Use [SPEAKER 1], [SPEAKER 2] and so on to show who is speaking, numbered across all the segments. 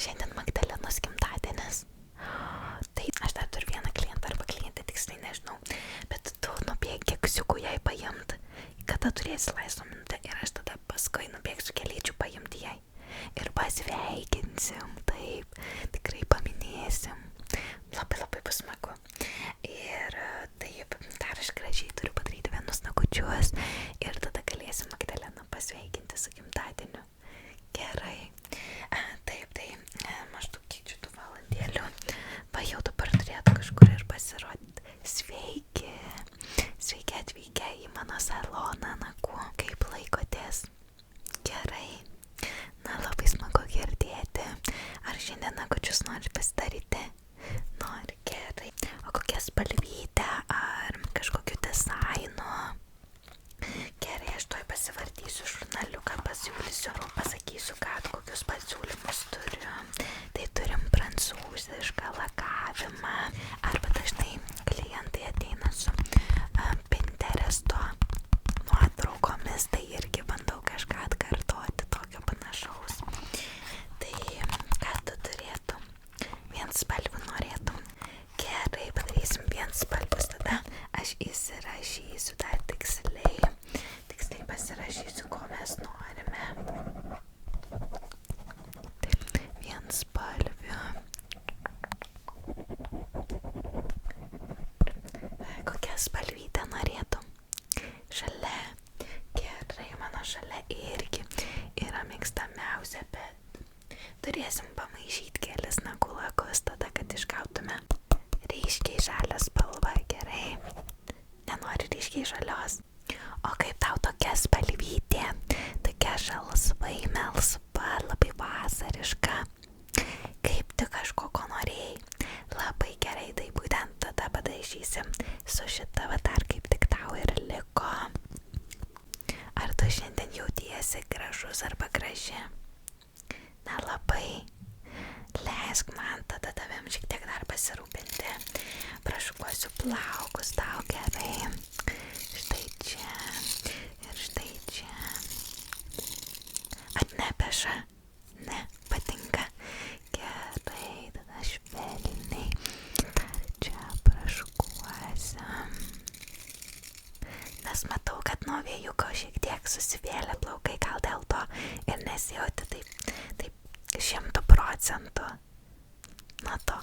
[SPEAKER 1] Šiandien Magdalenos gimtadienis. Tai aš dar turiu vieną klientą arba klientę, tiksliai nežinau, bet tu nubėgi keksiukų jai paimt, kada turėsi laisvą minutę ir aš tada paskui nubėgsiu kelyčių paimti jai. Ir pasveikinsim, taip, tikrai paminėsim. Labai bus smagu. Ir taip, dar aš gražiai turiu padaryti vienus nagučius ir tada galėsim Magdaleną pasveikinti su gimtadieniu. Gerai. Taip, tai maždaug kiek čia tų valandėlių. Va jau dabar turėtų kažkur ir pasirodyti. Sveiki atvykę į mano saloną nagų. Kaip laikotės? Gerai. Na, labai smagu girdėti. Ar šiandien nagučius nori pasidaryti? Nori, gerai. O kokia spalvytė ar kažkokiu dizainu? Gerai, aš tuoj pasivartysiu žurnaliuką, pasiūlysiu, pasakysiu, kad kokius pasiūlymus turiu. Tai turim prancūzišką lakavimą, arba dažnai klientai ateina su Pinteresto nuotraukomis, tai irgi bandau kažką atkartoti tokio panašaus. Tai ką tu turėtum? Vienspalvių norėtum? Gerai, padarysim vienspalvius, tada aš įsirašysiu dar tiksliai pasirašysiu, ko mes norime. Taip, vienspalvių. Kokią spalvytę norėtum? Žalia. Gerai, mano žalia irgi yra mėgstamiausia, bet turėsim pamaišyti kelis nagų lakus, tada, kad išgautume ryškiai žalią spalvą. Gerai. Nenori ryškiai žalios? O kaip tau tokia spalvytė? Tokia žalsvai melsva, labai vasariška. Kaip tu kažko norėjai? Labai gerai, tai būtent tada padažysim su šita va dar kaip tik tau ir liko. Ar tu šiandien jautiesi gražus arba graži? Na, labai. Leisk man tada tavim šiek tiek dar pasirūpinti. Prašukuosiu plaukus tau gerai. Štai čia ir štai čia. Atnepeša? Ne, patinka. Gerai, tada švelniai. Čia prašukuosim. Nes matau, kad nuo vėjuko šiek tiek susivėlė plaukai, gal dėl to ir nesijauti taip 100%. Nuo to.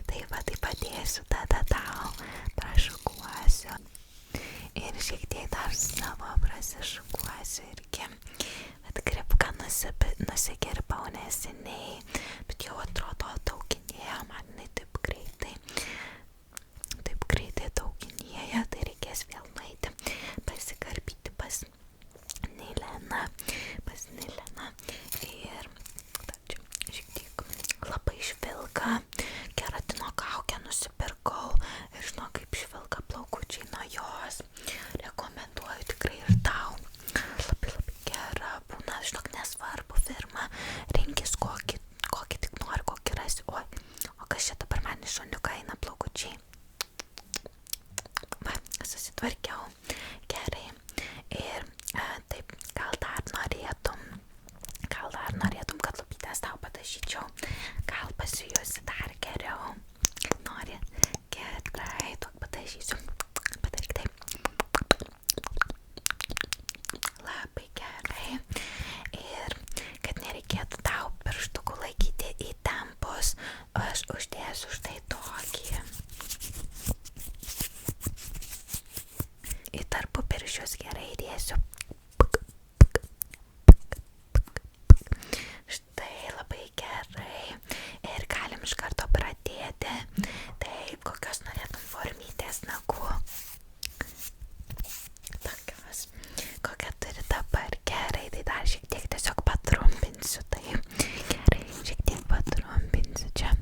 [SPEAKER 1] Tai va, tai padėsiu tada tau. Prašukuosiu. Ir šiek tiek dar savo prasišukuosiu irgi. Atgripką nusikirpau neseniai, bet jau atrodo taukinėja man taip greitai taukinėja, tai reikės vėl nueiti pasikarpyti pas Nileną. Ir čia šiek tiek labai švilka. Keratino kaukę nusipirkau ir žinau, kaip švilka plaukučiai nuo jos. Rekomenduoju tikrai ir tau. Labai gera būna, žinok, nesvarbu firma, rinkis kokį tik nori, kokį rasi. O kas čia dabar man iš šoniuką eina plaukučiai? Va, susitvarkiau. Gerai. Ir taip, gal dar norėtum, kad lūpytės tau padažyčiau. Gal pasijusi dar geriau. Nori? Gerai, tuok padažysiu. Padaryk taip. Labai gerai. Ir kad nereikėtų tau pirštukų laikyti įtempus, aš uždėsiu štai tokį. Į tarpupirščius gerai dėsiu. Štai labai gerai. Ir galim iš karto pradėti. Taip, kokios norėtum formytės nagų? Tokios. Kokią turi dabar? Gerai, tai dar šiek tiek tiesiog patrumpinsiu. Taip, gerai, šiek tiek patrumpinsiu čia.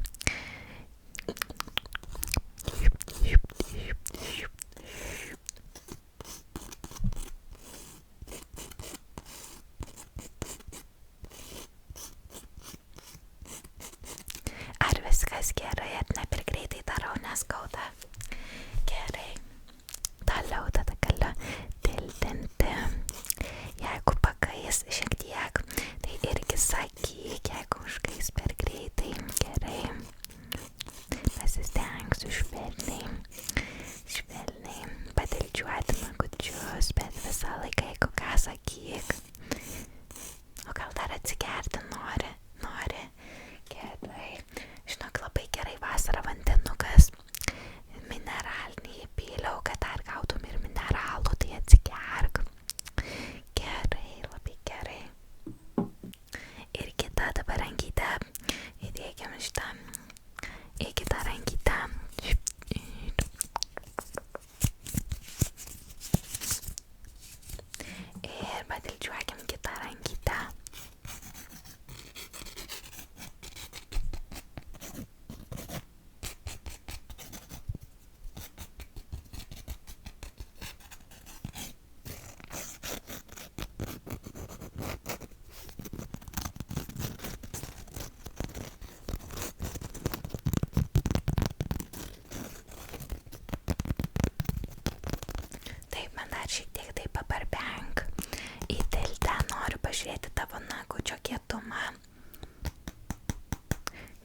[SPEAKER 1] pažiūrėti tavo nagučio kietumą.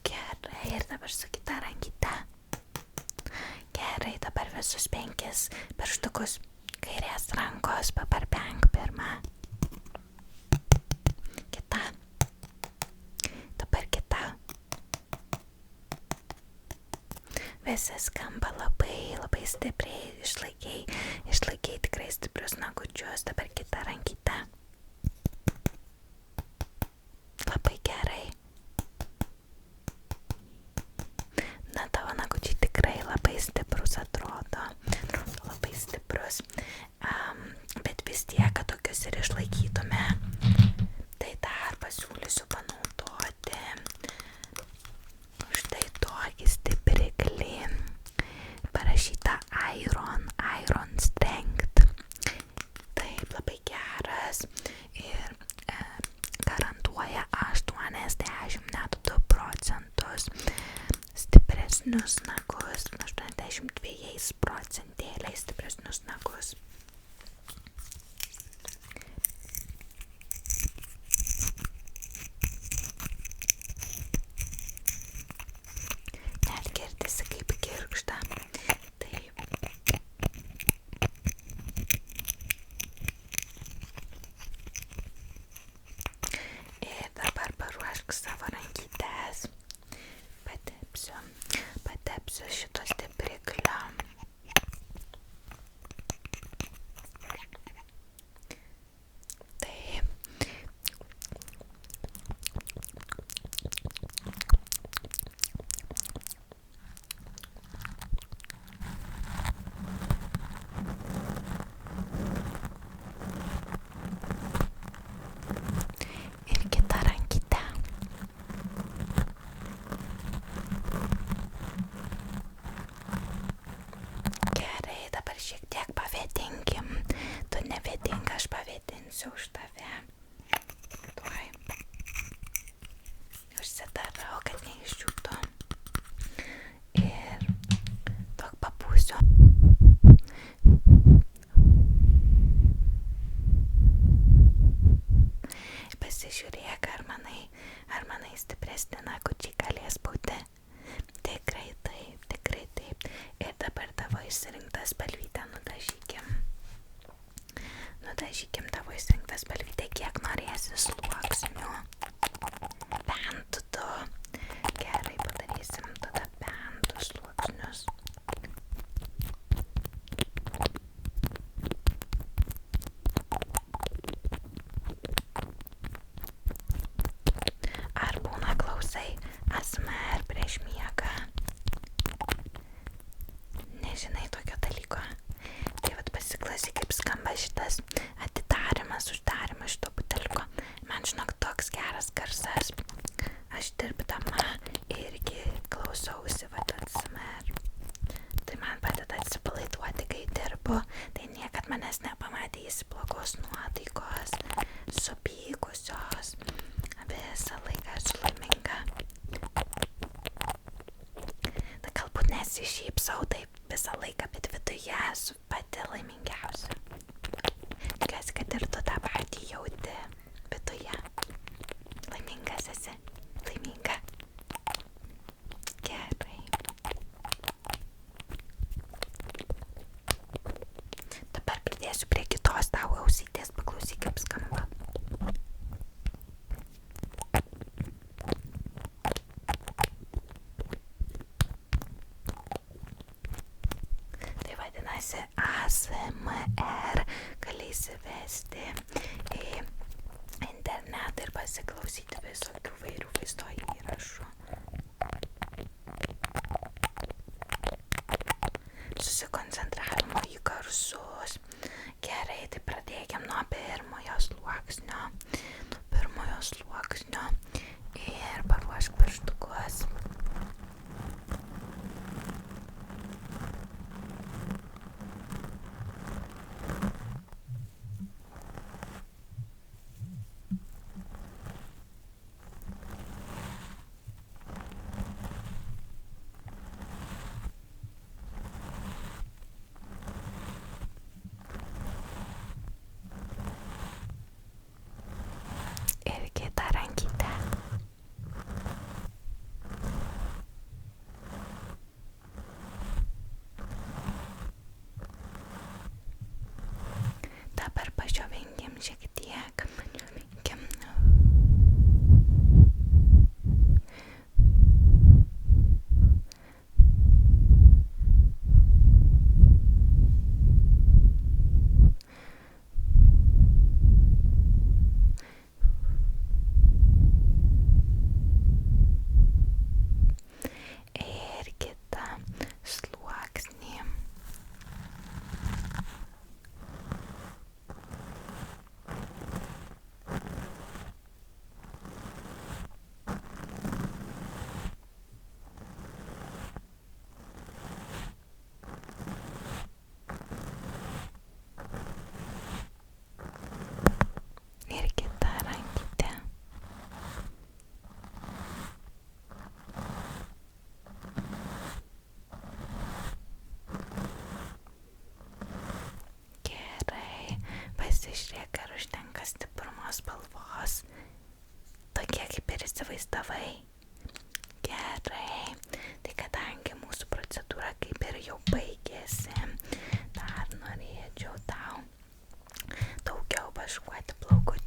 [SPEAKER 1] Gerai, ir dabar su kita rankyte. Gerai, dabar visus 5 pirštukus kairės rankos paparbenk pirmą. Kita. Dabar kita. Visas skamba labai stipriai, išlaikiai tikrai stiprius nagučius, dabar kita rankyte. Labai gerai. Na, tavo nagučiai tikrai labai stiprus atrodo labai stiprus, bet vis tiek, kad tokius ir išlaikytume, tai dar pasiūlysiu panaudoti štai tokį stipriklį, parašyta Iron Strength. Taip, labai geras ir garantuoja 80 net 2% stipresnius nagus, 82% stipresnius nagus. Net girdisi kaip girgžda. Taip. Ir dabar paruošk savo rankytes. Patepsiu šito stipriklio. Taip. Ir kita rankyte. Gerai, dabar šiek tiek pavėdinkim. Tu nevėdink, aš pavėdinsiu už tave. Tuoj. Užsidarau, kad neišdžiūtų. Ir duok papūsiu. Pasižiūrėk, ar manai stipresni nagučiai galės būti. Tikrai taip. Ir dabar tavo išsirinktą spalvytę nudažykim tavo išsirinktą spalvytę, kiek norėsi sluoksnių. Bent 2. Gerai, padarysim tada bent 2 sluoksnius. Ar būna klausai ASMR prieš miegą? Nežinai tokio dalyko. Tai vat pasiklausyk, kaip skamba šitas atidarimas, uždarimas šito buteliuko. Man žinok toks geras garsas. Aš dirbdama irgi klausausi vat ASMR. Tai man padeda atsipalaiduoti, kai dirbu. Tai niekad manęs nepamatysi blogos nuotaikos, supykusios. Visą laiką esu laiminga. Tai galbūt nesišypsau taip visą laiką, bet viduje esu pati laimingiausia. Tikiuosi, kad ir tu tą patį jauti viduje. Laimingas esi? Laiminga? Gerai. Dabar pridėsiu prie kitos tavo ausytės, paklausyk, kaip skamba. Tai vadinasi ASMR, gali įsivesti į internetą ir pasiklausyti visokių vairių vaizdo įrašų. Susikoncentravimo į garsus. Gerai, tai pradėkim nuo pirmojo sluoksnio ir paruošk pirštukus.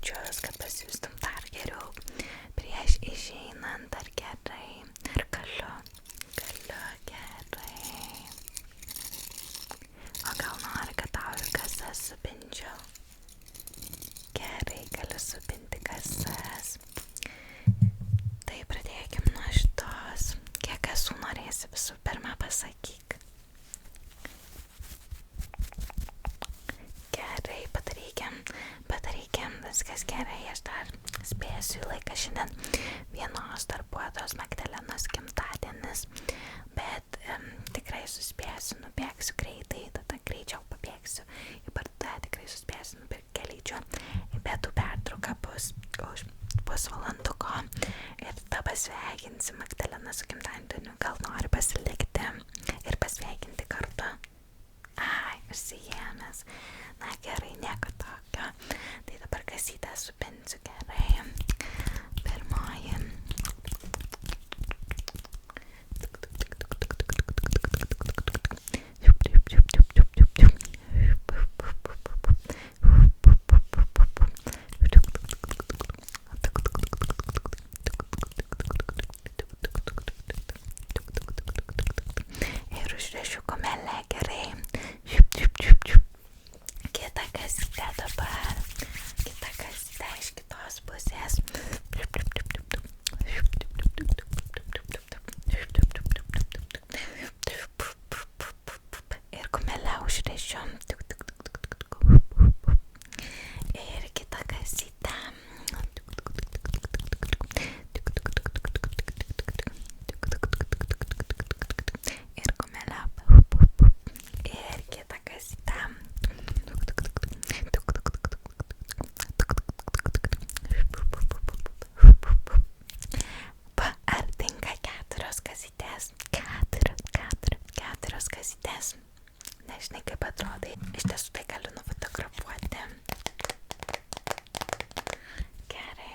[SPEAKER 1] geležius, kad pasijustum dar geriau prieš išeinant, ar gerai, ar galiu gerai. O gal nori, kad tau ir kasas supinčiau? Gerai, galiu supinti kasas. Tai pradėkim nuo šitos. Kiek kasų norėsi, visų pirma pasakyk. Gerai, padarykim, viskas gerai, aš dar spėsiu į laiką šiandien vienos darbuotojos Magdalenos gimtadienis, bet tikrai suspėsiu, nubėgsiu greitai, tada greičiau pabėgsiu į parduotuvę, tikrai suspėsiu nupirkti gėlyčių, pietų pertrauka bus už pusvalanduko ir tada pasveikinsi Magdaleną su gimtadieniu, gal nori pasilikti ir pasveikinti kartu? Ai, užsijėmęs. Na gerai, nieko tokio. Tai dabar kasytę supinsiu gerai. Pirmoji. Ir užrėšiu kumelę gerai. Kita kasytė dabar. Kita kasytė iš kitos pusės. Ir kumelę užrėšiu. Ir kita kasytė. Ir kumelę. Ir kita kasytė. Ar tinka 4 kasytės? 4 kasytės. Nežinai, kaip atrodai. Iš tiesų tai galiu nufotografuoti. Gerai.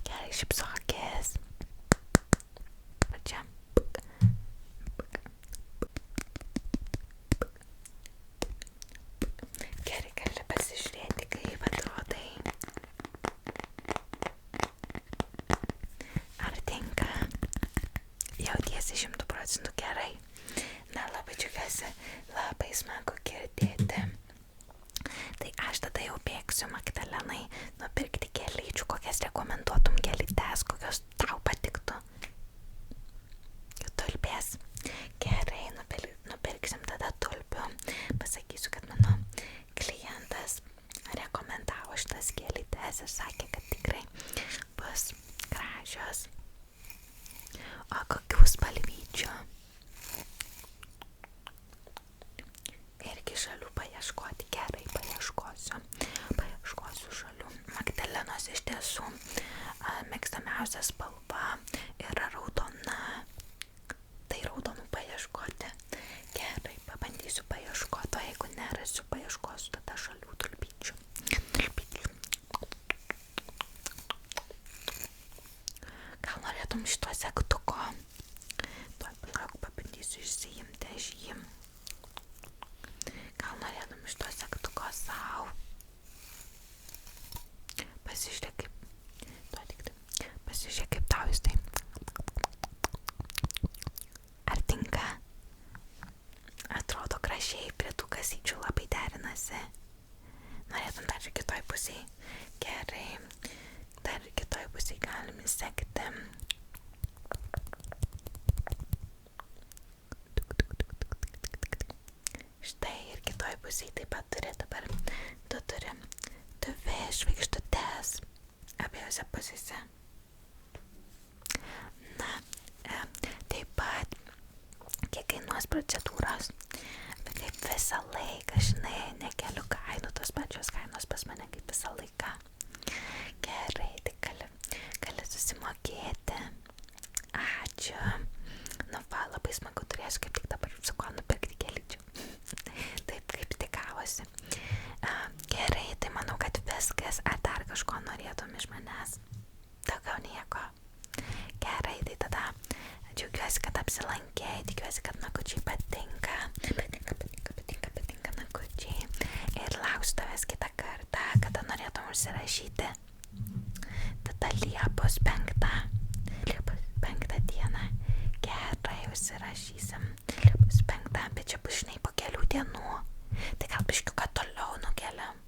[SPEAKER 1] Gerai, šypsokis. Čia. Gerai, gali pasižiūrėti, kaip atrodai. Ar tinka? Jautiesi 100% gerai? Na, labai džiugiuosi, labai smagu girdėti. Tai aš tada jau bėgsiu Magdalenai nupirkti gėlyčių, kokias rekomenduotum gėlytes, kokios tau patiktų. Tulpės. Gerai, nupirksim tada tulpių. Pasakysiu, kad mano klientas rekomendavo šitas gėlytes ir sakė, kad tikrai bus gražios. O kokių spalvyčių? Irgi žalių paieškoti. Gerai, paieškosiu žalių. Magdalenos iš tiesų mėgstamiausia spalva yra raudona. Tai raudonų paieškoti. Gerai, pabandysiu paieškoti, o jeigu nerasiu, paieškosiu tada žalių tulpyčių. Gal norėtum šito segtuko? Tuoj palauk, pabandysiu išsiimti aš jį. Gal norėtum šito segtuko sau? Pasižiūrėk, kaip tau jis tai. Ar tinka? Atrodo gražiai, prie tų kasyčių labai derinasi. Norėtum dar ir kitoj pusėj? Gerai, dar ir kitoj pusėj galime sekti. Štai ir kitoj pusėj taip pat turi dabar. Tu turi 2 žvaigždutes abiejose pusėse. Na, taip pat kiek kainuos procedūros. Kaip visą laiką, žinai, nekeliu kainų, tos pačios kainos pas mane kaip visą laiką. Gerai, tai gali susimokėti. Ačiū. Nu va, labai smagu, turėsiu kaip tik dabar su kuo nupirkti gėlyčių. Taip, kaip tik gavosi. Gerai, tai manau, kad viskas. Ar dar kažko norėtum iš manęs? Daugiau nieko. Gerai, tai tada džiaugiuosi, kad apsilankei, tikiuosi, kad nagučiai patinka. užsirašyti. Tada Liepos 5 dieną. Gerai, užsirašysim. Liepos 5, bet čia bus žinai po kelių dienų. Tai gal biškiuką toliau nukeliam.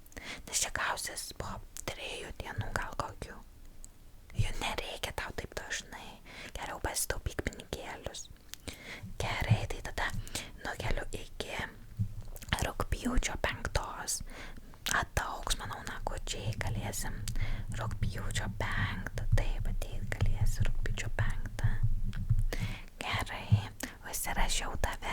[SPEAKER 1] Nes čia gausis po 3 dienų gal kokių. Jų nereikia tau taip dažnai. Geriau pasitaupyk pinigėlius. Gerai, tai tada nukeliu iki rugpjūčio 5. Ataugs, manau, nagučiai galėsim. Rugpjūčio 5, taip ateit galėsi rugpjūčio 5. Gerai, užsirašiau tave.